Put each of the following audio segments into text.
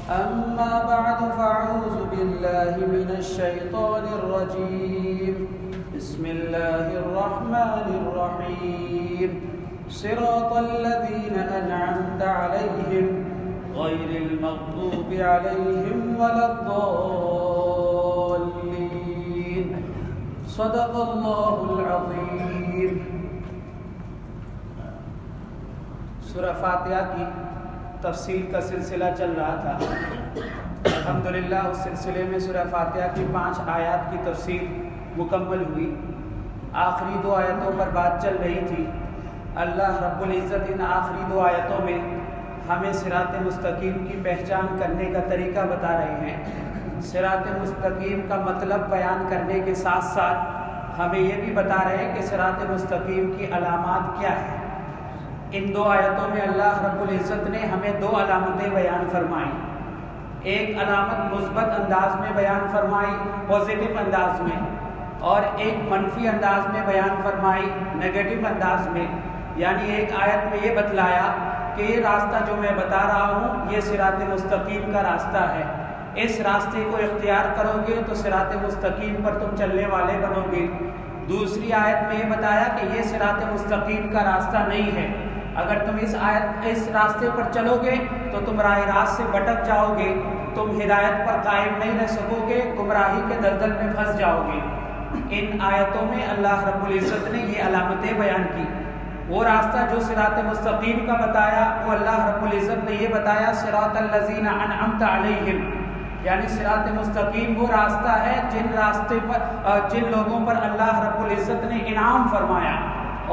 أما بعد فأعوذ بالله من الشيطان الرجيم بسم الله الرحمن الرحيم صراط الذين أنعمت عليهم غير المغضوب عليهم ولا الضالين صدق الله العظيم۔ سورہ فاتحہ کی تفسیر کا سلسلہ چل رہا تھا۔ الحمدللہ اس سلسلے میں سورہ فاتحہ کی 5 آیات کی تفسیر مکمل ہوئی۔ آخری 2 آیتوں پر بات چل رہی تھی۔ اللہ رب العزت ان آخری 2 آیتوں میں ہمیں صراط مستقیم کی پہچان کرنے کا طریقہ بتا رہے ہیں۔ صراط مستقیم کا مطلب بیان کرنے کے ساتھ ساتھ ہمیں یہ بھی بتا رہے ہیں کہ صراط مستقیم کی علامات کیا ہیں۔ ان 2 آیتوں میں اللہ رب العزت نے ہمیں 2 علامتیں بیان فرمائیں۔ ایک علامت مثبت انداز میں بیان فرمائی، پازیٹیو انداز میں، اور ایک منفی انداز میں بیان فرمائی، نیگیٹو انداز میں۔ یعنی ایک آیت میں یہ بتلایا کہ یہ راستہ جو میں بتا رہا ہوں یہ صراط مستقیم کا راستہ ہے، اس راستے کو اختیار کرو گے تو صراط مستقیم پر تم چلنے والے بنو گے۔ دوسری آیت میں یہ بتایا کہ یہ صراط مستقیم کا راستہ نہیں ہے، اگر تم اس راستے پر چلو گے تو تم راہ راست سے بھٹک جاؤ گے، تم ہدایت پر قائم نہیں رہ سکو گے، گمراہی کے دلدل میں پھنس جاؤ گے۔ ان آیتوں میں اللہ رب العزت نے یہ علامتیں بیان کی۔ وہ راستہ جو صراط مستقیم کا بتایا وہ اللہ رب العزت نے یہ بتایا صراط الذین انعمت علیہم، یعنی صراط مستقیم وہ راستہ ہے جن لوگوں پر اللہ رب العزت نے انعام فرمایا،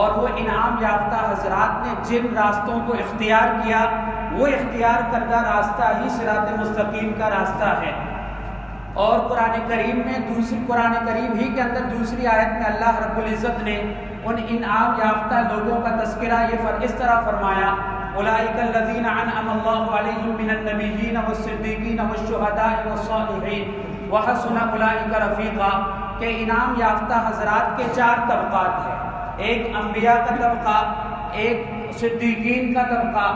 اور وہ انعام یافتہ حضرات نے جن راستوں کو اختیار کیا وہ اختیار کردہ راستہ ہی صراط مستقیم کا راستہ ہے۔ اور قرآن کریم ہی کے اندر دوسری آیت میں اللہ رب العزت نے ان انعام یافتہ لوگوں کا تذکرہ اس طرح فرمایا، اولئک الذین انعم اللہ علیہم من النبیین والصدیقین والشہداء والصالحین وحسن اولئک رفیقا، کہ انعام یافتہ حضرات کے 4 طبقات ہیں۔ ایک انبیاء کا طبقہ، ایک صدیقین کا طبقہ،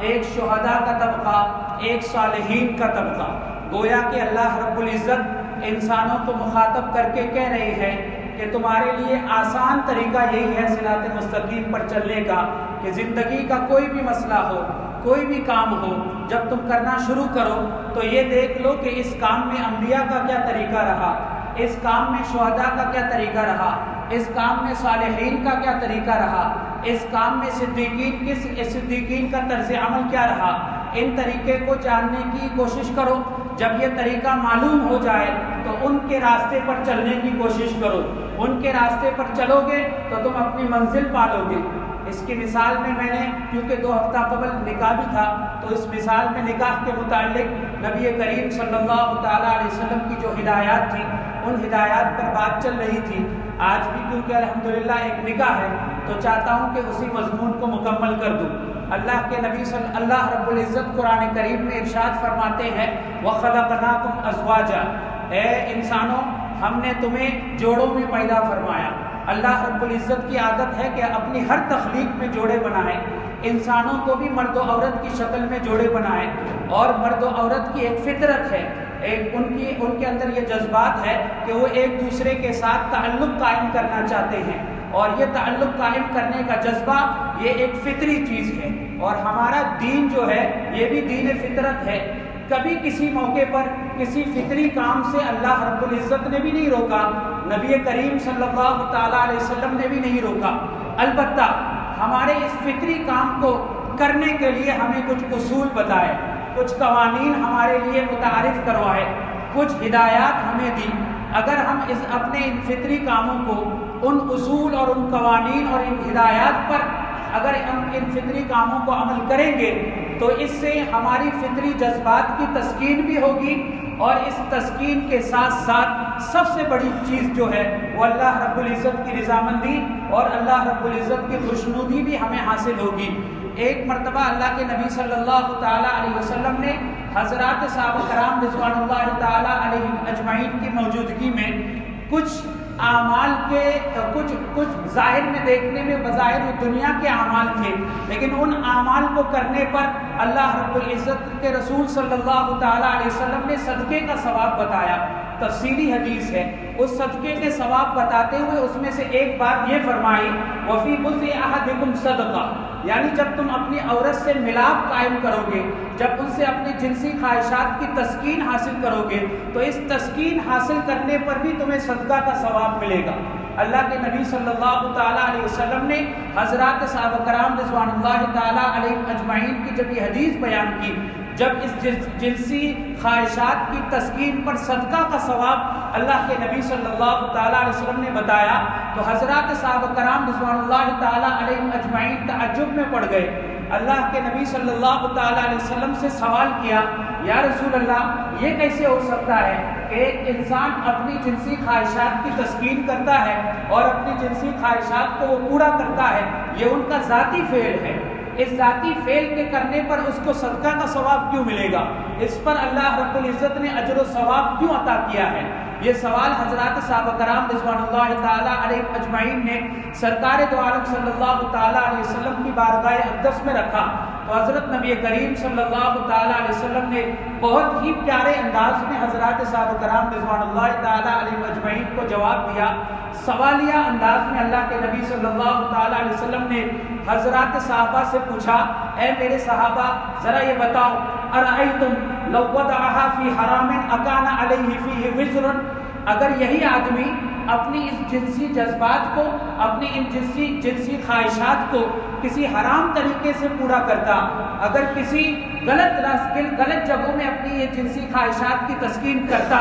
ایک شہداء کا طبقہ، ایک صالحین کا طبقہ۔ گویا کہ اللہ رب العزت انسانوں کو مخاطب کر کے کہہ رہے ہیں کہ تمہارے لیے آسان طریقہ یہی ہے صراط مستقیم پر چلنے کا، کہ زندگی کا کوئی بھی مسئلہ ہو، کوئی بھی کام ہو، جب تم کرنا شروع کرو تو یہ دیکھ لو کہ اس کام میں انبیاء کا کیا طریقہ رہا، اس کام میں شہداء کا کیا طریقہ رہا، اس کام میں صالحین کا کیا طریقہ رہا، اس کام میں صدیقین کا طرز عمل کیا رہا۔ ان طریقے کو جاننے کی کوشش کرو۔ جب یہ طریقہ معلوم ہو جائے تو ان کے راستے پر چلنے کی کوشش کرو۔ ان کے راستے پر چلو گے تو تم اپنی منزل پالو گے۔ اس کی مثال میں نے کیونکہ 2 ہفتہ قبل نکاح بھی تھا تو اس مثال میں نکاح کے متعلق نبی کریم صلی اللہ تعالیٰ علیہ وسلم کی جو ہدایات تھیں ان ہدایات پر بات چل رہی تھی۔ آج بھی کیونکہ الحمدللہ ایک نکاح ہے تو چاہتا ہوں کہ اسی مضمون کو مکمل کر دوں۔ اللہ کے نبی اللہ رب العزت قرآن کریم میں ارشاد فرماتے ہیں وَخَلَقْنَاكُمْ أَزْوَاجًا، اے انسانوں ہم نے تمہیں جوڑوں میں پیدا فرمایا۔ اللہ رب العزت کی عادت ہے کہ اپنی ہر تخلیق میں جوڑے بنائیں، انسانوں کو بھی مرد و عورت کی شکل میں جوڑے بنائیں، اور مرد و عورت کی ایک فطرت ہے، ان کے اندر یہ جذبات ہے کہ وہ ایک دوسرے کے ساتھ تعلق قائم کرنا چاہتے ہیں، اور یہ تعلق قائم کرنے کا جذبہ یہ ایک فطری چیز ہے، اور ہمارا دین جو ہے یہ بھی دین فطرت ہے۔ کبھی کسی موقع پر کسی فطری کام سے اللہ رب العزت نے بھی نہیں روکا، نبی کریم صلی اللہ تعالیٰ علیہ وسلم نے بھی نہیں روکا۔ البتہ ہمارے اس فطری کام کو کرنے کے لیے ہمیں کچھ اصول بتائے، کچھ قوانین ہمارے لیے متعارف کروائے، کچھ ہدایات ہمیں دی۔ اگر ہم اپنے ان فطری کاموں کو ان اصول اور ان قوانین اور ان ہدایات پر اگر ہم ان فطری کاموں کو عمل کریں گے تو اس سے ہماری فطری جذبات کی تسکین بھی ہوگی، اور اس تسکین کے ساتھ ساتھ سب سے بڑی چیز جو ہے وہ اللہ رب العزت کی رضامندی اور اللہ رب العزت کی خوشنودی بھی ہمیں حاصل ہوگی۔ ایک مرتبہ اللہ کے نبی صلی اللہ تعالیٰ علیہ وسلم نے حضرات صحابہ کرام رضوان اللہ تعالیٰ علیہم اجمعین کی موجودگی میں کچھ اعمال کے کچھ ظاہر میں دیکھنے میں بظاہر دنیا کے اعمال تھے، لیکن ان اعمال کو کرنے پر اللہ رب العزت کے رسول صلی اللہ تعالیٰ علیہ وسلم نے صدقے کا ثواب بتایا۔ تفصیلی حدیث ہے، اس صدقے کے ثواب بتاتے ہوئے اس میں سے ایک بات یہ فرمائی، وفی بضع احدکم صدقہ، یعنی جب تم اپنی عورت سے ملاپ قائم کرو گے، جب ان سے اپنی جنسی خواہشات کی تسکین حاصل کرو گے، تو اس تسکین حاصل کرنے پر بھی تمہیں صدقہ کا ثواب ملے گا۔ اللہ کے نبی صلی اللہ تعالیٰ علیہ وسلم نے حضرات صحابہ کرام رضوان اللہ تعالیٰ علیہ اجمعین کی جب یہ حدیث بیان کی، جب اس جنسی خواہشات کی تسکین پر صدقہ کا ثواب اللہ کے نبی صلی اللہ تعالیٰ علیہ وسلم نے بتایا، تو حضرات صحابہ کرام رضوان اللہ تعالیٰ علیہ اجمعین تعجب میں پڑ گئے۔ اللہ کے نبی صلی اللہ تعالیٰ علیہ وسلم سے سوال کیا، یا رسول اللہ یہ کیسے ہو سکتا ہے کہ ایک انسان اپنی جنسی خواہشات کی تسکین کرتا ہے اور اپنی جنسی خواہشات کو وہ پورا کرتا ہے، یہ ان کا ذاتی فعل ہے، اس ذاتی فعل کے کرنے پر اس کو صدقہ کا ثواب کیوں ملے گا؟ اس پر اللہ رب العزت نے اجر و ثواب کیوں عطا کیا ہے؟ یہ سوال حضرات صحابہ کرام رضوان اللہ تعالیٰ علیہ اجمعین نے سرکار دو عالم صلی اللہ تعالیٰ علیہ وسلم کی بارگاہ اقدس میں رکھا، تو حضرت نبی کریم صلی اللہ تعالیٰ علیہ وسلم نے بہت ہی پیارے انداز میں حضرات صحابہ کرام رضوان اللہ تعالیٰ علیہ اجمعین کو جواب دیا۔ سوالیہ انداز میں اللہ کے نبی صلی اللہ تعالیٰ علیہ وسلم نے حضرات صحابہ سے پوچھا، اے میرے صحابہ ذرا یہ بتاؤ، ارأیتم لو وضعها فی حرام اکان علیہ فیہ وزر، اگر یہی آدمی اپنی اس جنسی جذبات کو، اپنی ان جنسی خواہشات کو کسی حرام طریقے سے پورا کرتا، اگر کسی غلط جگہوں میں اپنی یہ جنسی خواہشات کی تسکین کرتا،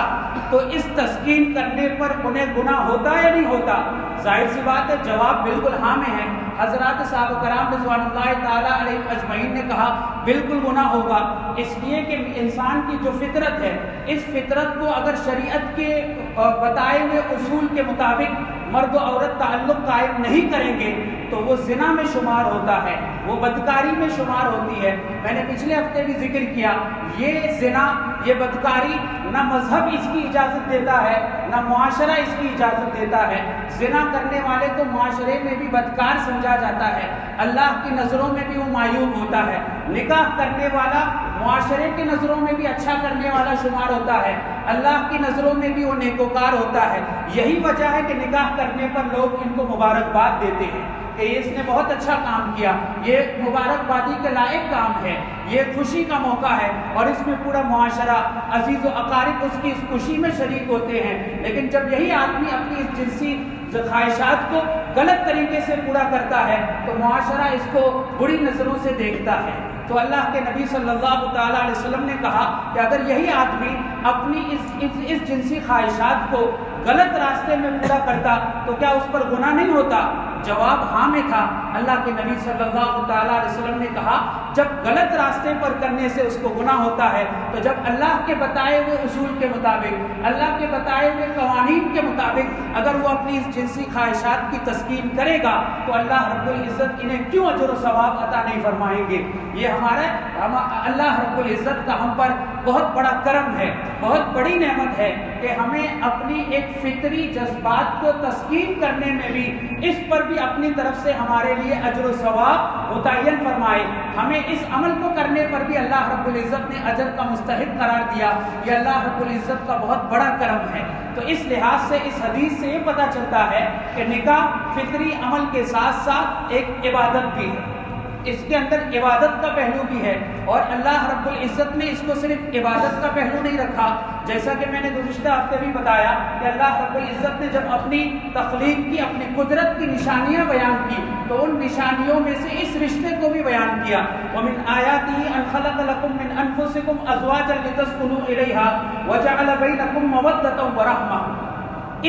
تو اس تسکین کرنے پر انہیں گناہ ہوتا یا نہیں ہوتا؟ ظاہر سی بات ہے جواب بالکل ہاں میں ہے۔ حضرات صحابہ کرام رضوان اللہ تعالیٰ علیہ اجمعین نے کہا بالکل گناہ ہوگا، اس لیے کہ انسان کی جو فطرت ہے، اس فطرت کو اگر شریعت کے بتائے ہوئے اصول کے مطابق مرد و عورت تعلق قائم نہیں کریں گے تو وہ زنا میں شمار ہوتا ہے، وہ بدکاری میں شمار ہوتی ہے۔ میں نے پچھلے ہفتے بھی ذکر کیا، یہ زنا، یہ بدکاری نہ مذہب اس کی اجازت دیتا ہے، نہ معاشرہ اس کی اجازت دیتا ہے۔ زنا کرنے والے کو معاشرے میں بھی بدکار سمجھا جاتا ہے، اللہ کی نظروں میں بھی وہ معیوب ہوتا ہے۔ نکاح کرنے والا معاشرے کی نظروں میں بھی اچھا کرنے والا شمار ہوتا ہے، اللہ کی نظروں میں بھی وہ نیکوکار ہوتا ہے۔ یہی وجہ ہے کہ نکاح کرنے پر لوگ ان کو مبارکباد دیتے ہیں کہ اس نے بہت اچھا کام کیا، یہ مبارکبادی کے لائق کام ہے، یہ خوشی کا موقع ہے، اور اس میں پورا معاشرہ، عزیز و اقارب اس کی اس خوشی میں شریک ہوتے ہیں۔ لیکن جب یہی آدمی اپنی اس جنسی خواہشات کو غلط طریقے سے پورا کرتا ہے تو معاشرہ اس کو بری نظروں سے دیکھتا ہے۔ تو اللہ کے نبی صلی اللہ تعالیٰ علیہ وسلم نے کہا کہ اگر یہی آدمی اپنی اس جنسی خواہشات کو غلط راستے میں پورا کرتا تو کیا اس پر گناہ نہیں ہوتا؟ جواب ہاں میں تھا۔ اللہ کے نبی صلی اللہ تعالیٰ علیہ وسلم نے کہا جب غلط راستے پر کرنے سے اس کو گناہ ہوتا ہے، تو جب اللہ کے بتائے ہوئے اصول کے مطابق، اللہ کے بتائے ہوئے قوانین کے مطابق اگر وہ اپنی اس جنسی خواہشات کی تسکین کرے گا تو اللہ رب العزت انہیں کیوں اجر و ثواب عطا نہیں فرمائیں گے؟ یہ اللہ رب العزت کا ہم پر بہت بڑا کرم ہے، بہت بڑی نعمت ہے کہ ہمیں اپنی ایک فطری جذبات کو تسکین کرنے میں بھی، اس پر بھی اپنی طرف سے ہمارے لیے اجر و ثواب متعین فرمائے۔ ہمیں اس عمل کو کرنے پر بھی اللہ رب العزت نے اجر کا مستحق قرار دیا، یہ اللہ رب العزت کا بہت بڑا کرم ہے۔ تو اس لحاظ سے اس حدیث سے یہ پتہ چلتا ہے کہ نکاح فطری عمل کے ساتھ ساتھ ایک عبادت بھی ہے، اس کے اندر عبادت کا پہلو بھی ہے، اور اللہ رب العزت نے اس کو صرف عبادت کا پہلو نہیں رکھا، جیسا کہ میں نے گزشتہ ہفتے بھی بتایا کہ اللہ رب العزت نے جب اپنی تخلیق کی، اپنی قدرت کی نشانیاں بیان کی تو ان نشانیوں میں سے اس رشتے کو بھی بیان کیا۔ وَمِنْ آيَاتِهِ أَنْ خَلَقَ لَكُم مِّنْ أَنفُسِكُمْ أَزْوَاجًا لِتَسْكُنُوا إِلَيْهَا وَجَعَلَ بَيْنَكُم مَّوَدَّةً وَرَحْمَةً۔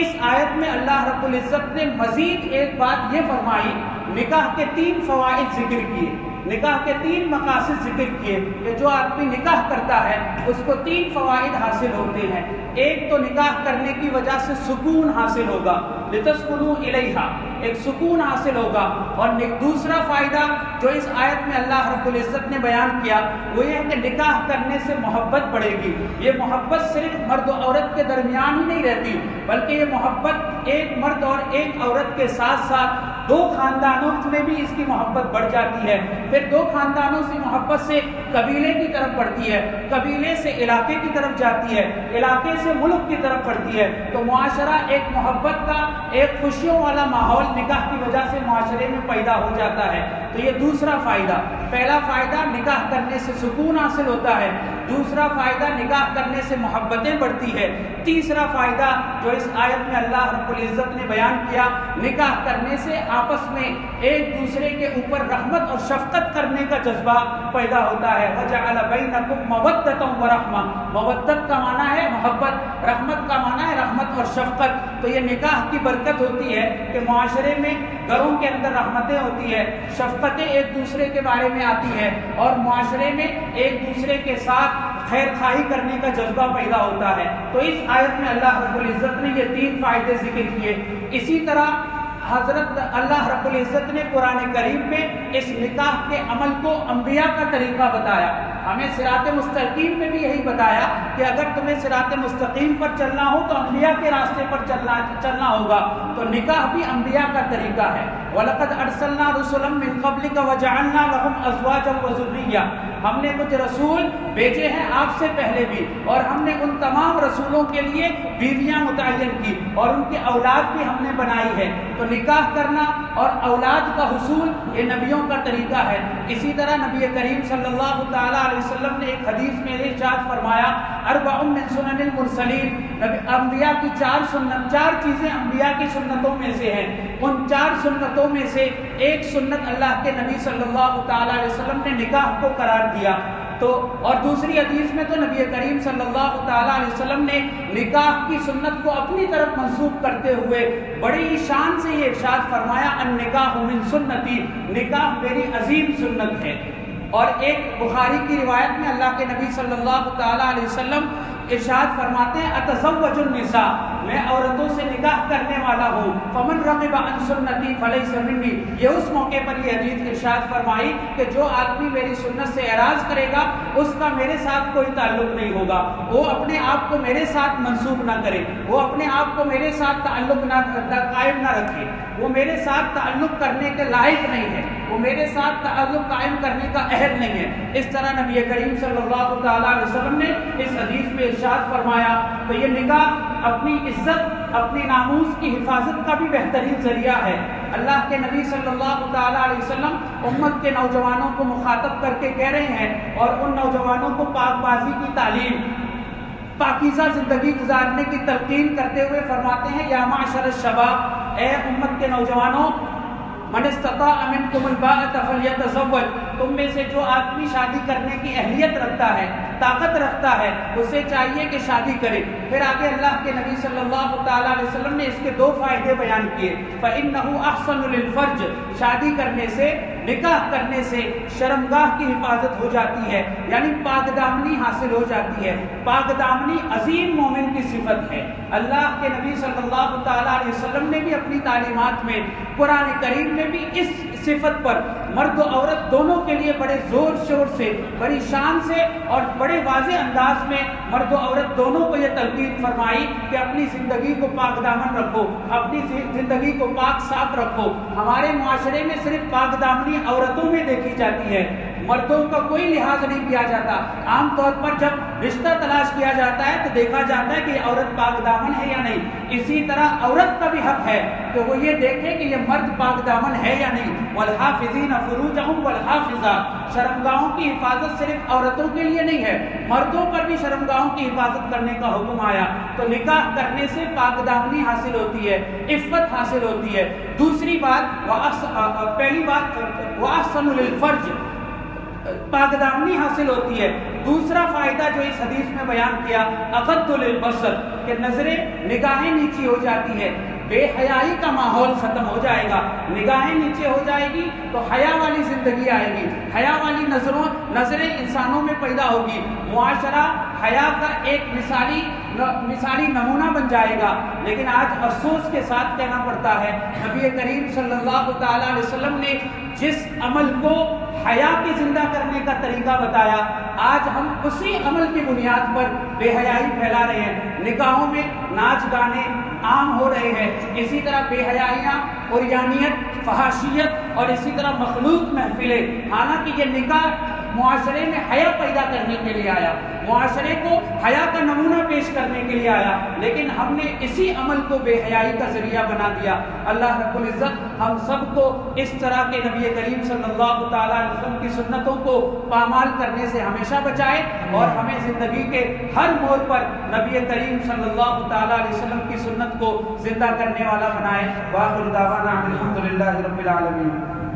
اس آیت میں اللہ رب العزت نے مزید ایک بات یہ فرمائی، نکاح کے 3 فوائد ذکر کیے۔ نکاح کے 3 مقاصد ذکر کیے کہ جو آدمی نکاح کرتا ہے اس کو 3 فوائد حاصل ہوتے ہیں۔ ایک تو نکاح کرنے کی وجہ سے سکون حاصل ہوگا، لتسکنوا الیہا، ایک سکون حاصل ہوگا، اور دوسرا فائدہ جو اس آیت میں اللہ رب العزت نے بیان کیا وہ یہ ہے کہ نکاح کرنے سے محبت بڑھے گی۔ یہ محبت صرف مرد و عورت کے درمیان ہی نہیں رہتی، بلکہ یہ محبت ایک مرد اور ایک عورت کے ساتھ ساتھ 2 خاندانوں میں بھی اس کی محبت بڑھ جاتی ہے، پھر 2 خاندانوں سے محبت سے قبیلے کی طرف بڑھتی ہے، قبیلے سے علاقے کی طرف جاتی ہے، علاقے سے ملک کی طرف بڑھتی ہے، تو معاشرہ ایک محبت کا، ایک خوشیوں والا ماحول نکاح کی وجہ سے معاشرے میں پیدا ہو جاتا ہے۔ تو یہ دوسرا فائدہ، پہلا فائدہ نکاح کرنے سے سکون حاصل ہوتا ہے، دوسرا فائدہ نکاح کرنے سے محبتیں بڑھتی ہے، تیسرا فائدہ جو اس آیت میں اللہ رب العزت نے بیان کیا، نکاح کرنے سے آپس میں ایک دوسرے کے اوپر رحمت اور شفقت کرنے کا جذبہ پیدا ہوتا ہے۔ وَجَعَلَ بَيْنَكُمْ مَوَدَّةً وَرَحْمَةً، مودت کا معنی ہے محبت، رحمت کا معنی ہے رحمت اور شفقت۔ تو یہ نکاح کی برکت ہوتی ہے کہ معاشرے میں، گھروں کے اندر رحمتیں ہوتی ہے، شفقتیں ایک دوسرے کے بارے میں آتی ہے، اور معاشرے میں ایک دوسرے کے ساتھ خیر خواہی کرنے کا جذبہ پیدا ہوتا ہے۔ تو اس آیت میں اللہ رب العزت نے یہ 3 فائدے ذکر کیے۔ اسی طرح حضرت اللہ رب العزت نے قرآن کریم میں اس نکاح کے عمل کو انبیاء کا طریقہ بتایا، ہمیں صراط مستقیم میں بھی یہی بتایا کہ اگر تمہیں صراط مستقیم پر چلنا ہو تو انبیاء کے راستے پر چلنا ہوگا، تو نکاح بھی انبیاء کا طریقہ ہے۔ وَلَقَدْ أَرْسَلْنَا رُسُلًا مِّن قَبْلِكَ وَجَعَلْنَا لَهُمْ أَزْوَاجًا وَذُرِّيَّةً، ہم نے کچھ رسول بھیجے ہیں آپ سے پہلے بھی، اور ہم نے ان تمام رسولوں کے لیے بیویاں متعین کی اور ان کی اولاد بھی ہم نے بنائی ہے۔ تو نکاح کرنا اور اولاد کا حصول یہ نبیوں کا طریقہ ہے۔ اسی طرح نبی کریم صلی اللہ تعالیٰ علیہ وسلم نے ایک حدیث میں ارشاد فرمایا، اربع من سنن المرسلین، انبیاء کی 4 سنت، 4 چیزیں انبیاء کی سنتوں میں سے ہیں، ان 4 سنتوں میں سے ایک سنت اللہ کے نبی صلی اللہ تعالیٰ علیہ وسلم نے نکاح کو قرار دیا۔ تو اور دوسری حدیث میں تو نبی کریم صلی اللہ تعالیٰ علیہ وسلم نے نکاح کی سنت کو اپنی طرف منسوب کرتے ہوئے بڑی شان سے یہ ارشاد فرمایا، النکاح من سنتی، نکاح میری عظیم سنت ہے۔ اور ایک بخاری کی روایت میں اللہ کے نبی صلی اللہ تعالیٰ علیہ وسلم ارشاد فرماتے ہیں، اتزوج النساء، میں عورتوں سے نکاح کرنے والا ہوں، فمن رغب عن سنتی فلیس منی، یہ اس موقع پر یہ حدیث ارشاد فرمائی کہ جو آدمی میری سنت سے اعراض کرے گا اس کا میرے ساتھ کوئی تعلق نہیں ہوگا، وہ اپنے آپ کو میرے ساتھ منسوب نہ کرے، وہ اپنے آپ کو میرے ساتھ تعلق قائم نہ رکھے، وہ میرے ساتھ تعلق کرنے کے لائق نہیں ہے، وہ میرے ساتھ تعلق قائم کرنے کا اہل نہیں ہے۔ اس طرح نبی کریم صلی اللہ تعالیٰ علیہ وسلم نے اس حدیث میں ارشاد فرمایا۔ تو یہ نکاح اپنی عزت، اپنی ناموس کی حفاظت کا بھی بہترین ذریعہ ہے۔ اللہ کے نبی صلی اللہ تعالیٰ علیہ وسلم امت کے نوجوانوں کو مخاطب کر کے کہہ رہے ہیں اور ان نوجوانوں کو پاک بازی کی تعلیم، پاکیزہ زندگی گزارنے کی تلقین کرتے ہوئے فرماتے ہیں، یا معشر الشباب، اے امت کے نوجوانوں، من استطاع منکم الباءۃ فلیتزوج، تم میں سے جو آدمی شادی کرنے کی اہلیت رکھتا ہے، طاقت رکھتا ہے، اسے چاہیے کہ شادی کرے۔ پھر آگے اللہ کے نبی صلی اللہ تعالیٰ علیہ وسلم نے اس کے 2 فائدے بیان کیے، فإنہ احسن للفرج، شادی کرنے سے، نکاح کرنے سے شرمگاہ کی حفاظت ہو جاتی ہے، یعنی پاک دامنی حاصل ہو جاتی ہے۔ پاک دامنی عظیم مومن کی صفت ہے۔ اللہ کے نبی صلی اللہ تعالیٰ علیہ وسلم نے بھی اپنی تعلیمات میں، قرآن کریم میں بھی اس صفت پر مرد و عورت دونوں کے لیے بڑے زور شور سے، بڑی شان سے اور بڑے واضح انداز میں مرد و عورت دونوں کو یہ تلقین فرمائی کہ اپنی زندگی کو پاک دامن رکھو، اپنی زندگی کو پاک صاف رکھو۔ ہمارے معاشرے میں صرف پاک دامنی عورتوں میں دیکھی جاتی ہے، مردوں کا کوئی لحاظ نہیں کیا جاتا۔ عام طور پر جب رشتہ تلاش کیا جاتا ہے تو دیکھا جاتا ہے کہ یہ عورت پاک دامن ہے یا نہیں۔ اسی طرح عورت کا بھی حق ہے کہ وہ یہ دیکھے کہ یہ مرد پاک دامن ہے یا نہیں۔ والحافظین فروجہم والحافظات، شرمگاہوں کی حفاظت صرف عورتوں کے لیے نہیں ہے، مردوں پر بھی شرمگاہوں کی حفاظت کرنے کا حکم آیا۔ تو نکاح کرنے سے پاک دامنی حاصل ہوتی ہے، عفت حاصل ہوتی ہے۔ دوسری بات، پہلی بات وَأَحْسَنُ لِلْفَرْجِ، پاک دامنی حاصل ہوتی ہے۔ دوسرا فائدہ جو اس حدیث میں بیان کیا، اغض للبصر، کہ نظریں، نگاہیں نیچی ہو جاتی ہے۔ بے حیائی کا ماحول ختم ہو جائے گا، نگاہیں نیچے ہو جائے گی تو حیا والی زندگی آئے گی، حیا والی نظریں انسانوں میں پیدا ہوگی، معاشرہ حیا کا ایک مثالی نمونہ بن جائے گا۔ لیکن آج افسوس کے ساتھ کہنا پڑتا ہے، نبی کریم صلی اللہ تعالیٰ علیہ وسلم نے جس عمل کو حیا کی زندہ کرنے کا طریقہ بتایا، آج ہم اسی عمل کی بنیاد پر بے حیائی پھیلا رہے ہیں، نکاحوں میں ناچ گانے عام ہو رہے ہیں، اسی طرح بے حیائیاں، عریانیت، فحاشیت اور اسی طرح مخلوط محفلیں۔ حالانکہ یہ نکاح معاشرے میں حیا پیدا کرنے کے لیے آیا، معاشرے کو حیا کا نمونہ پیش کرنے کے لیے آیا، لیکن ہم نے اسی عمل کو بے حیائی کا ذریعہ بنا دیا۔ اللہ رب العزت ہم سب کو اس طرح کے نبی کریم صلی اللہ تعالیٰ علیہ وسلم کی سنتوں کو پامال کرنے سے ہمیشہ بچائے، اور ہمیں زندگی کے ہر موڑ پر نبی کریم صلی اللہ تعالیٰ علیہ وسلم کی سنت کو زندہ کرنے والا بنائے۔ وآخر دعوانا الحمد للہ رب العالمین۔